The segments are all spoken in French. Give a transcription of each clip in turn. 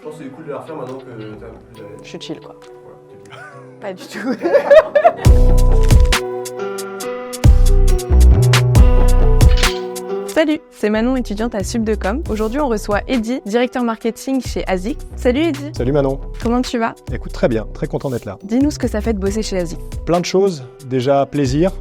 pense que c'est cool de la refaire maintenant que t'as un peu plus à l'aise. Je suis chill, quoi. Voilà, Pas du tout. Salut, c'est Manon, étudiante à Sub de Com. Aujourd'hui, on reçoit Eddy, directeur marketing chez ASICS. Salut Eddy. Salut Manon. Comment tu vas? Écoute, très bien, très content d'être là. Dis-nous ce que ça fait de bosser chez ASICS. Plein de choses, déjà plaisir.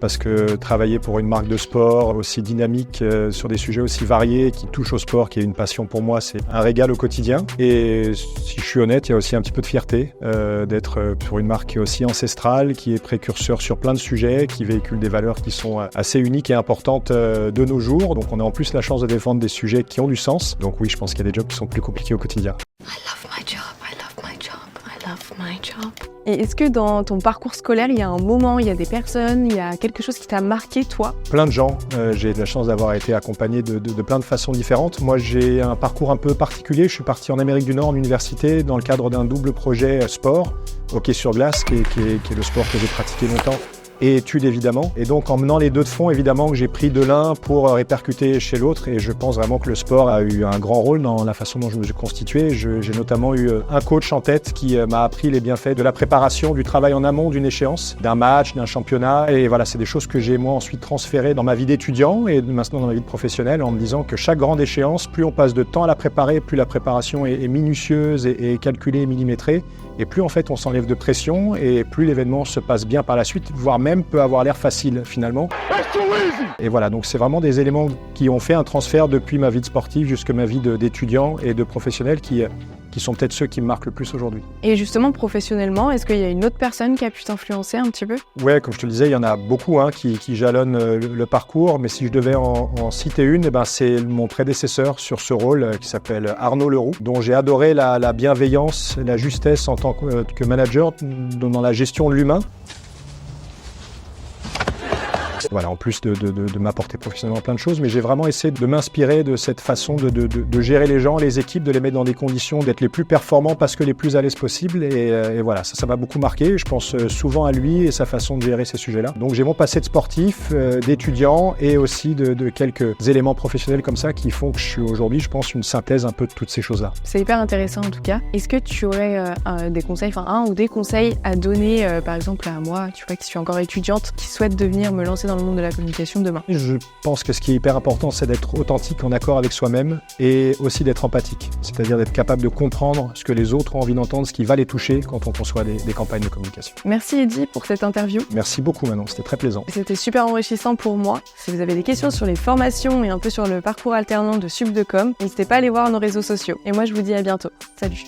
Parce que travailler pour une marque de sport aussi dynamique, sur des sujets aussi variés, qui touchent au sport, qui est une passion pour moi, c'est un régal au quotidien. Et si je suis honnête, il y a aussi un petit peu de fierté d'être pour une marque qui est aussi ancestrale, qui est précurseur sur plein de sujets, qui véhicule des valeurs qui sont assez uniques et importantes de nos jours. Donc on a en plus la chance de défendre des sujets qui ont du sens. Donc oui, je pense qu'il y a des jobs qui sont plus compliqués au quotidien. I love my job, I love my job, I love my job. Et est-ce que dans ton parcours scolaire, il y a un moment, il y a des personnes, il y a quelque chose qui t'a marqué, toi? Plein de gens. J'ai de la chance d'avoir été accompagné de plein de façons différentes. Moi, j'ai un parcours un peu particulier. Je suis parti en Amérique du Nord en université dans le cadre d'un double projet sport, hockey sur glace, qui est le sport que j'ai pratiqué longtemps, et études évidemment. Et donc en menant les deux de front, évidemment que j'ai pris de l'un pour répercuter chez l'autre, et je pense vraiment que le sport a eu un grand rôle dans la façon dont je me suis constitué. J'ai notamment eu un coach en tête qui m'a appris les bienfaits de la préparation, du travail en amont d'une échéance, d'un match, d'un championnat, et voilà, c'est des choses que j'ai moi ensuite transférées dans ma vie d'étudiant et maintenant dans ma vie de professionnel, en me disant que chaque grande échéance, plus on passe de temps à la préparer, plus la préparation est minutieuse et calculée et millimétrée, et plus en fait on s'enlève de pression, et plus l'événement se passe bien par la suite, voire même peut avoir l'air facile finalement. Et voilà, donc c'est vraiment des éléments qui ont fait un transfert depuis ma vie de sportif jusqu'à ma vie d'étudiant et de professionnel qui sont peut-être ceux qui me marquent le plus aujourd'hui. Et justement, professionnellement, est-ce qu'il y a une autre personne qui a pu t'influencer un petit peu? Ouais, comme je te le disais, il y en a beaucoup qui jalonnent le parcours, mais si je devais en citer une, eh ben, c'est mon prédécesseur sur ce rôle qui s'appelle Arnaud Leroux, dont j'ai adoré la bienveillance, la justesse en tant que manager dans la gestion de l'humain. Voilà, en plus de m'apporter professionnellement plein de choses, mais j'ai vraiment essayé de m'inspirer de cette façon de gérer les gens, les équipes, de les mettre dans des conditions d'être les plus performants parce que les plus à l'aise possible. Et voilà, ça m'a beaucoup marqué. Je pense souvent à lui et sa façon de gérer ces sujets-là. Donc j'ai mon passé de sportif, d'étudiant et aussi de quelques éléments professionnels comme ça qui font que je suis aujourd'hui, je pense, une synthèse un peu de toutes ces choses-là. C'est hyper intéressant en tout cas. Est-ce que tu aurais des conseils, enfin un ou des conseils à donner, par exemple à moi, tu vois, qui suis encore étudiante, qui souhaite devenir me lancer dans le monde de la communication demain? Je pense que ce qui est hyper important, c'est d'être authentique, en accord avec soi-même, et aussi d'être empathique, c'est-à-dire d'être capable de comprendre ce que les autres ont envie d'entendre, ce qui va les toucher quand on conçoit des campagnes de communication. Merci Eddy pour cette interview. Merci beaucoup Manon, c'était très plaisant. C'était super enrichissant pour moi. Si vous avez des questions sur les formations et un peu sur le parcours alternant de Sub de Com, n'hésitez pas à aller voir nos réseaux sociaux. Et moi je vous dis à bientôt. Salut.